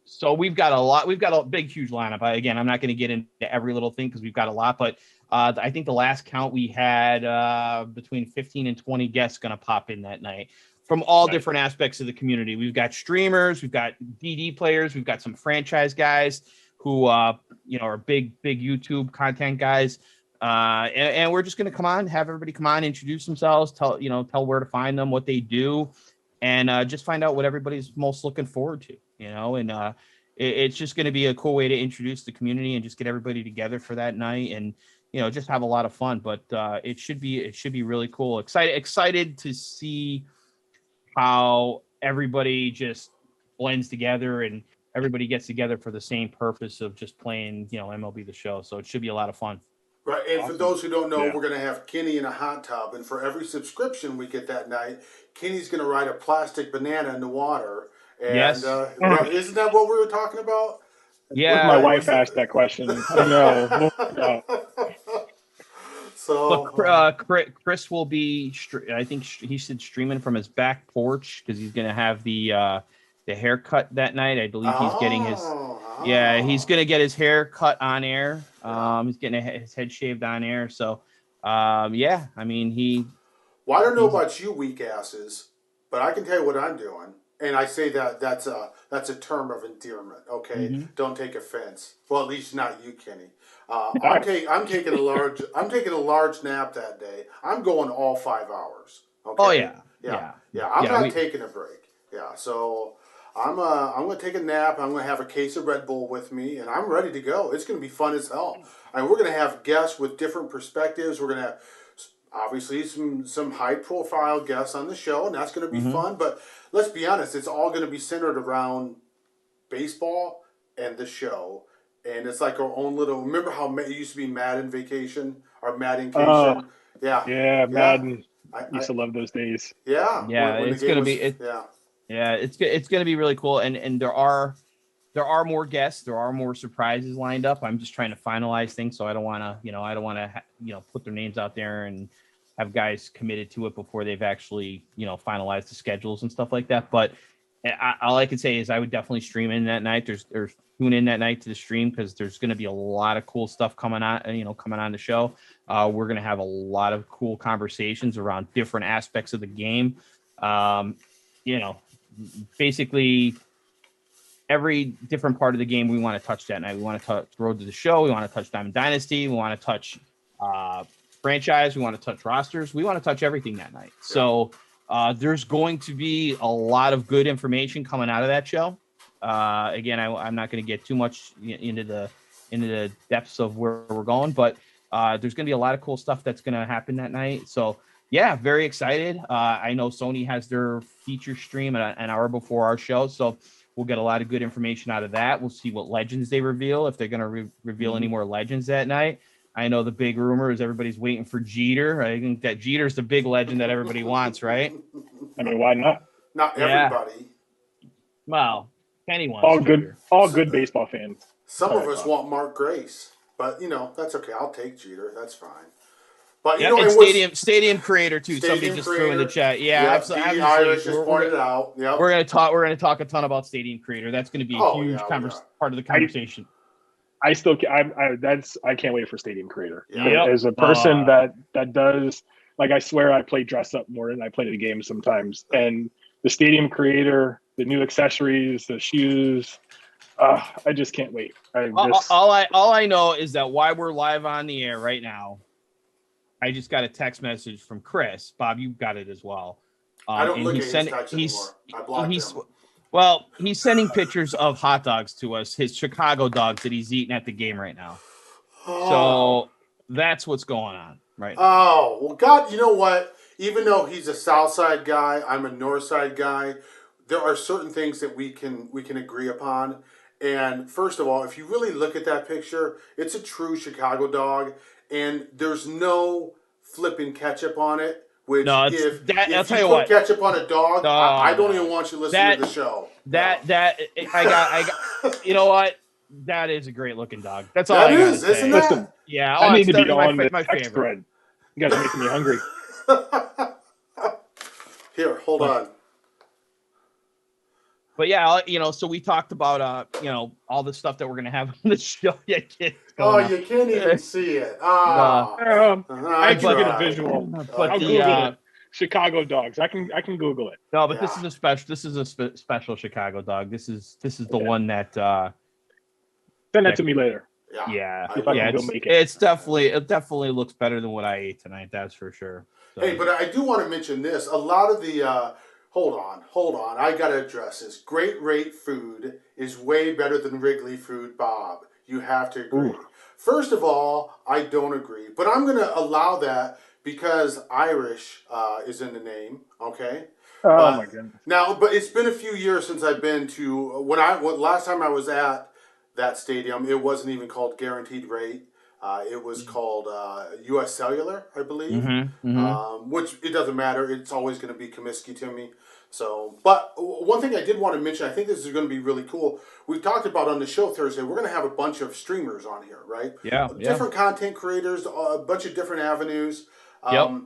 So we've got a lot. We've got a big, huge lineup. Again, I'm not going to get into every little thing because we've got a lot. But I think the last count we had between 15 and 20 guests going to pop in that night from all different aspects of the community. We've got streamers, we've got DD players, we've got some franchise guys who are big YouTube content guys. And we're just going to come on, have everybody come on, introduce themselves, tell where to find them, what they do, and just find out what everybody's most looking forward to. It's just going to be a cool way to introduce the community and just get everybody together for that night, and just have a lot of fun. But it should be really cool. Excited to see how everybody just blends together and everybody gets together for the same purpose of just playing, MLB The Show. So it should be a lot of fun. Right, and for Awesome. those who don't know, Yeah. we're going to have Kenny in a hot tub, and for every subscription we get that night, Kenny's going to ride a plastic banana in the water. And Yes. isn't that what we were talking about? With my Yeah. wife asked that question. I know. Look, So, Chris will be. I think he said streaming from his back porch because he's gonna have the haircut that night. I believe he's getting his. Yeah, he's gonna get his hair cut on air. He's getting his head shaved on air. So, yeah. I mean, well, I don't know about you weak asses, but I can tell you what I'm doing. And I say that's a term of endearment, okay? Mhm. Don't take offense. Well, at least not you, Kenny. Right. I'm taking a large nap that day. I'm going all 5 hours. Okay. Oh yeah. I'm Yeah, not taking a break. Yeah, so I'm gonna take a nap. I'm gonna have a case of Red Bull with me, and I'm ready to go. It's gonna be fun as hell. And we're gonna have guests with different perspectives. We're gonna have obviously some high profile guests on the show, and that's gonna be fun. But let's be honest, it's all gonna be centered around baseball and the show. And it's like our own little. Remember how it used to be Madden Vacation or Maddencation? Yeah, Yeah, yeah. Madden. I Used to love those days. yeah. yeah. When the It's game gonna was be. yeah. Yeah, it's gonna be really cool, and there are more guests, there are more surprises lined up. I'm just trying to finalize things, so I don't want to put their names out there and have guys committed to it before they've actually finalized the schedules and stuff like that. But all I can say is I would definitely stream in that night. There's tune in that night to the stream because there's going to be a lot of cool stuff coming on the show. We're going to have a lot of cool conversations around different aspects of the game. You know. Basically every different part of the game we want to touch that night. We want to touch Road to the Show. We want to touch Diamond Dynasty. We want to touch franchise. We want to touch rosters. We want to touch everything that night. Yeah. So there's going to be a lot of good information coming out of that show. Again, I'm not going to get too much into the depths of where we're going, but there's going to be a lot of cool stuff that's going to happen that night. So yeah, very excited. I know Sony has their feature stream an hour before our show, so we'll get a lot of good information out of that. We'll see what legends they reveal, if they're going to reveal any more legends that night. I know the big rumor is everybody's waiting for Jeter. I think that Jeter's the big legend that everybody wants, right? I mean, why not? Not everybody. Well, Kenny wants Jeter. All good baseball fans. Some of us want Mark Grace, but that's okay. I'll take Jeter. That's fine. But and stadium creator too. Somebody just threw in the chat. Yeah, absolutely. Irish just pointed it out. Yep. We're gonna talk a ton about stadium creator. That's gonna be a huge part of the conversation. I can't wait for stadium creator. Yeah. As a person that does, like, I swear I play dress up more than I play the game sometimes. And the stadium creator, the new accessories, the shoes. I just can't wait. All I know is that while we're live on the air right now, I just got a text message from Chris. Bob, you got it as well. I don't look at his text anymore. I blocked him. Well, he's sending pictures of hot dogs to us, his Chicago dogs that he's eating at the game right now. So that's what's going on right now. Oh, well, God, you know what? Even though he's a South Side guy, I'm a North Side guy, there are certain things that we can agree upon. And first of all, if you really look at that picture, it's a true Chicago dog. And there's no flipping ketchup on it. Which no, if I'll tell you put what, ketchup on a dog, I don't even want you listening to the show. I got. You know what? That is a great looking dog. That's all I got to say. Isn't that? Listen, yeah, I need to be my on the my text favorite. thread. You guys are making me hungry. Here, hold on. But yeah, so we talked about all the stuff that we're gonna have on the show. Yeah, you can't even see it. I can get a visual. But I'll Google it. Chicago dogs. I can Google it. No, but this is a special. This is a special Chicago dog. This is the one that. Send that to me later. Yeah. It definitely looks better than what I ate tonight. That's for sure. So. Hey, but I do want to mention this. A lot of the hold on. I gotta address this. Great Rate food is way better than Wrigley food, Bob. You have to agree. Ooh. First of all, I don't agree, but I'm gonna allow that because Irish is in the name. Okay. Oh my goodness. Now, but it's been a few years since I've been to last time I was at that stadium. It wasn't even called Guaranteed Rate. It was called U.S. Cellular, I believe, which it doesn't matter. It's always going to be Comiskey to me. So, but one thing I did want to mention, I think this is going to be really cool. We talked about on the show Thursday, we're going to have a bunch of streamers on here, right? Yeah. Different content creators, a bunch of different avenues. Yep.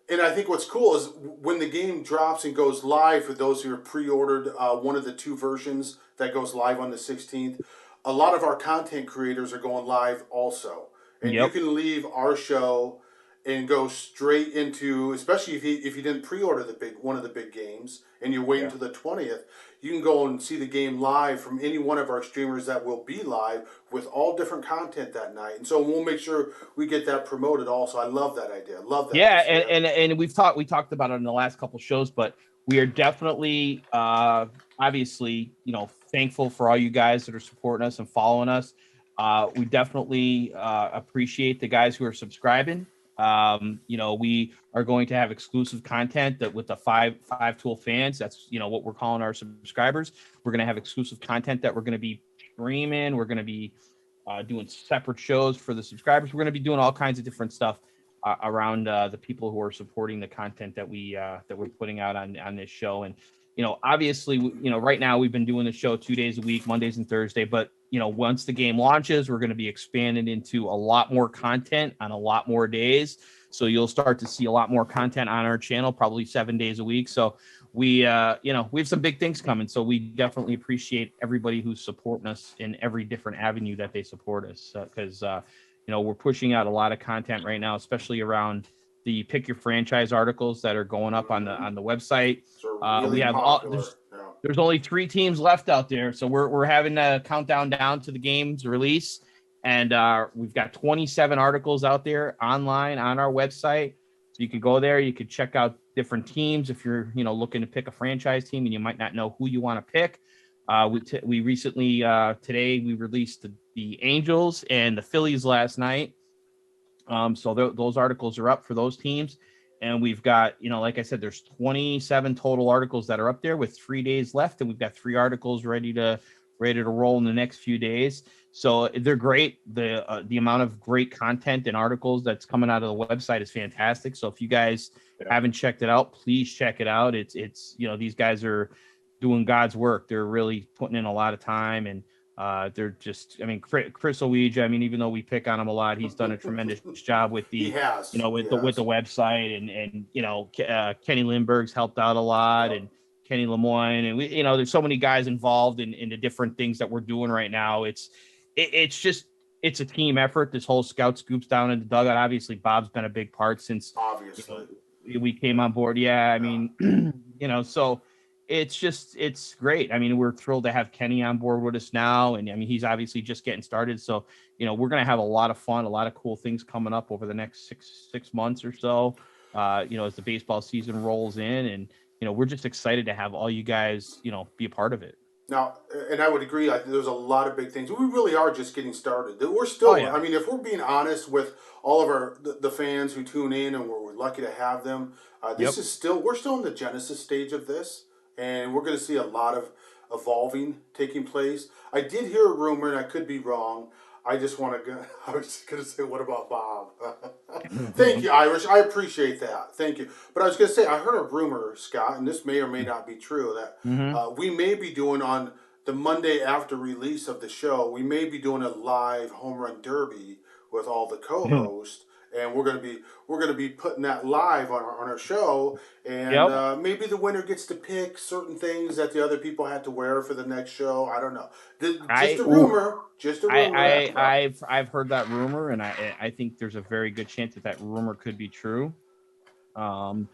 And I think what's cool is when the game drops and goes live, for those who have pre-ordered one of the 2 versions that goes live on the 16th, a lot of our content creators are going live also. And you can leave our show and go straight into, especially if you didn't pre-order one of the big games and you're waiting to the 20th, you can go and see the game live from any one of our streamers that will be live with all different content that night. And so we'll make sure we get that promoted also. I love that idea. I love that. Yeah, and we talked about it in the last couple shows, but we are definitely obviously, thankful for all you guys that are supporting us and following us. We definitely appreciate the guys who are subscribing. We are going to have exclusive content that with the five tool fans, that's what we're calling our subscribers. We're going to have exclusive content that we're going to be streaming. We're going to be doing separate shows for the subscribers. We're going to be doing all kinds of different stuff around the people who are supporting the content that we're putting out on this show. And obviously, right now we've been doing the show 2 days a week, Mondays and Thursday, but once the game launches, we're going to be expanding into a lot more content on a lot more days. So you'll start to see a lot more content on our channel, probably 7 days a week. So we have some big things coming. So we definitely appreciate everybody who's supporting us in every different avenue that they support us. Because, we're pushing out a lot of content right now, especially around the pick your franchise articles that are going up on the website. Really we have popular. there's only 3 teams left out there. So we're having a countdown down to the game's release. And we've got 27 articles out there online on our website. So you could go there, you could check out different teams if you're, looking to pick a franchise team and you might not know who you want to pick. We recently, today we released the Angels and the Phillies last night. So those articles are up for those teams. And we've got, like I said, there's 27 total articles that are up there with 3 days left. And we've got 3 articles ready to roll in the next few days. So they're great. The amount of great content and articles that's coming out of the website is fantastic. So if you guys haven't checked it out, please check it out. It's these guys are doing God's work. They're really putting in a lot of time, and they're just, Chris Ouija, even though we pick on him a lot, he's done a tremendous job with the, with the website, and Kenny Lindbergh's helped out a lot, and Kenny Lemoyne, and we, there's so many guys involved in the different things that we're doing right now. It's a team effort. This whole Scout Scoops down in the dugout. Obviously, Bob's been a big part since we came on board. Yeah, so it's great. We're thrilled to have Kenny on board with us now, and he's obviously just getting started. So we're gonna have a lot of fun, a lot of cool things coming up over the next six months or so. As the baseball season rolls in, and we're just excited to have all you guys, be a part of it. Now, and I would agree, there's a lot of big things. We really are just getting started. We're still, if we're being honest with all of the fans who tune in, and we're lucky to have them, we're still in the genesis stage of this, and we're going to see a lot of evolving taking place. I did hear a rumor, and I could be wrong. I was going to say, what about Bob? Thank you, Irish. I appreciate that. Thank you. But I was going to say, I heard a rumor, Scott, and this may or may not be true, that we may be doing on the Monday after release of the show, we may be doing a live home run derby with all the co-hosts. And we're gonna be putting that live on our show, and maybe the winner gets to pick certain things that the other people had to wear for the next show. I don't know. Just a rumor. I've heard that rumor, and I think there's a very good chance that rumor could be true. So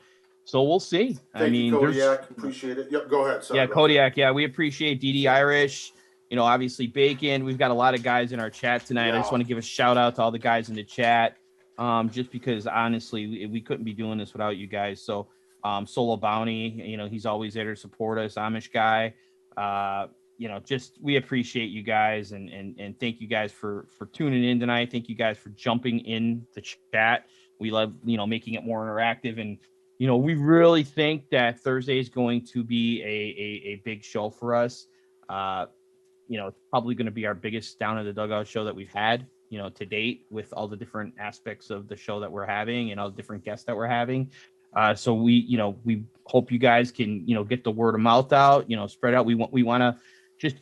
we'll see. Thank you, Kodiak. Appreciate it. Yep, go ahead. Sorry, Kodiak. Yeah, we appreciate DD Irish. Obviously Bacon. We've got a lot of guys in our chat tonight. I just want to give a shout out to all the guys in the chat. Just because honestly, we couldn't be doing this without you guys. So, Solo Bounty, he's always there to support us. Amish guy, we appreciate you guys, and thank you guys for tuning in tonight. Thank you guys for jumping in the chat. We love, making it more interactive, and, we really think that Thursday is going to be a big show for us. It's probably going to be our biggest down in the dugout show that we've had, to date with all the different aspects of the show that we're having and all the different guests that we're having. So we hope you guys can, get the word of mouth out, spread out. We want to just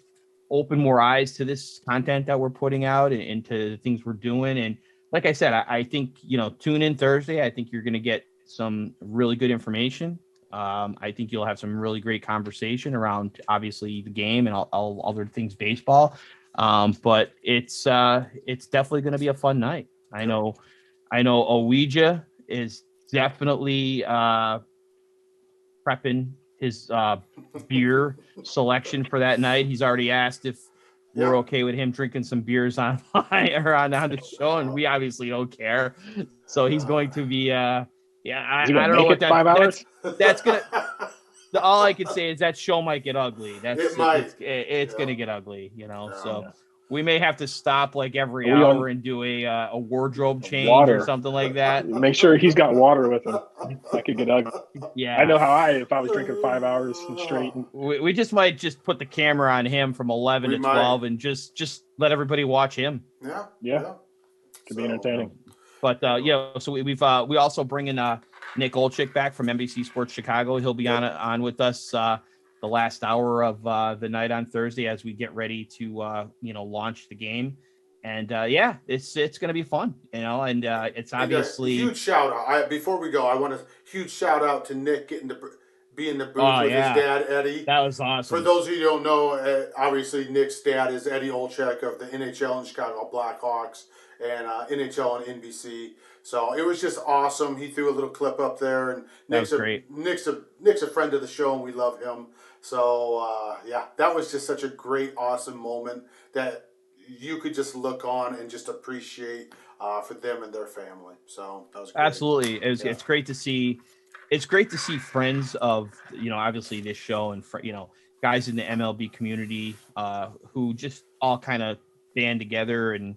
open more eyes to this content that we're putting out and to the things we're doing. And like I said, I think, tune in Thursday. I think you're going to get some really good information. I think you'll have some really great conversation around obviously the game and all other things baseball. But it's definitely going to be a fun night. I know Ouija is definitely prepping his beer selection for that night. He's already asked if we're okay with him drinking some beers on the show, and we obviously don't care. So he's going to be I don't know what 5 hours? that's gonna. All I can say is that show might get ugly. It might. It's gonna get ugly, Yeah. So we may have to stop like every Are we hour on- and do a wardrobe change Water. or something like that. Make sure he's got water with him. That could get ugly. Yeah, I know how if I was drinking 5 hours straight. we just might just put the camera on him from 11 We to might. 12 and just let everybody watch him. Yeah. Could be entertaining. But so we also bring in Nick Olczyk back from NBC Sports Chicago. He'll be on with us the last hour of the night on Thursday as we get ready to launch the game. And it's going to be fun, and it's obviously a huge shout out. Before we go, I want a huge shout out to Nick getting to be in the booth with yeah. his dad, Eddie. That was awesome. For those of you who don't know, obviously Nick's dad is Eddie Olczyk of the NHL and Chicago Blackhawks and NHL and NBC. So it was just awesome. He threw a little clip up there, and Nick's great. Nick's a friend of the show, and we love him. So that was just such a great, awesome moment that you could just look on and just appreciate for them and their family. So that was great. Absolutely. It's great to see. It's great to see friends of obviously this show and guys in the MLB community who just all kind of band together and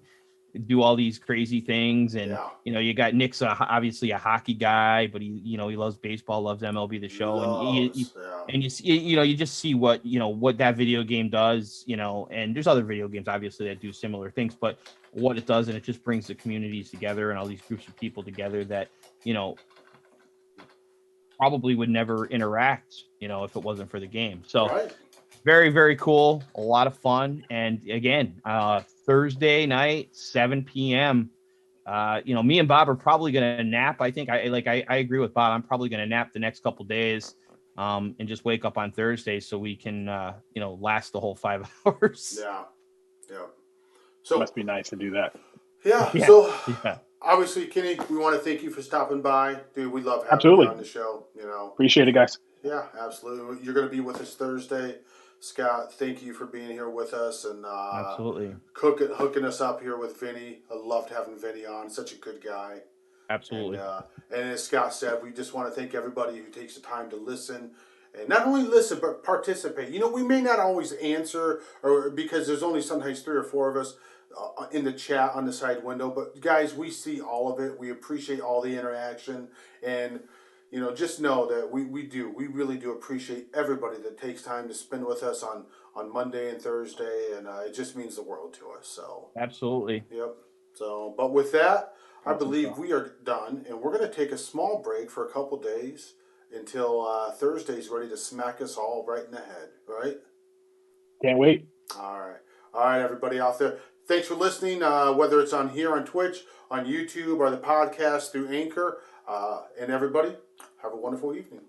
do all these crazy things. And you got Nick's obviously a hockey guy, but he loves baseball, loves MLB the show, and you just see what that video game does, and there's other video games obviously that do similar things, but what it does, and it just brings the communities together and all these groups of people together that probably would never interact if it wasn't for the game. So very, very cool, a lot of fun. And again, Thursday night, 7 p.m. Me and Bob are probably gonna nap. I think I agree with Bob. I'm probably gonna nap the next couple days and just wake up on Thursday so we can last the whole 5 hours. Yeah. So must be nice to do that. So obviously, Kenny, we want to thank you for stopping by. Dude, we love having you on the show. Appreciate it, guys. Yeah, absolutely. You're going to be with us Thursday. Scott, thank you for being here with us and absolutely hooking us up here with Vinnie. I loved having Vinnie on. Such a good guy. Absolutely. And as Scott said, we just want to thank everybody who takes the time to listen. And not only listen, but participate. We may not always answer or because there's only sometimes 3 or 4 of us in the chat on the side window. But guys, we see all of it. We appreciate all the interaction. And, just know that we really do appreciate everybody that takes time to spend with us on Monday and Thursday. And it just means the world to us. So absolutely. Yep. So, but with that, I believe we are done. And we're going to take a small break for a couple days until Thursday's ready to smack us all right in the head, right? Can't wait. All right, everybody out there. Thanks for listening, whether it's on here on Twitch, on YouTube, or the podcast through Anchor. And everybody, have a wonderful evening.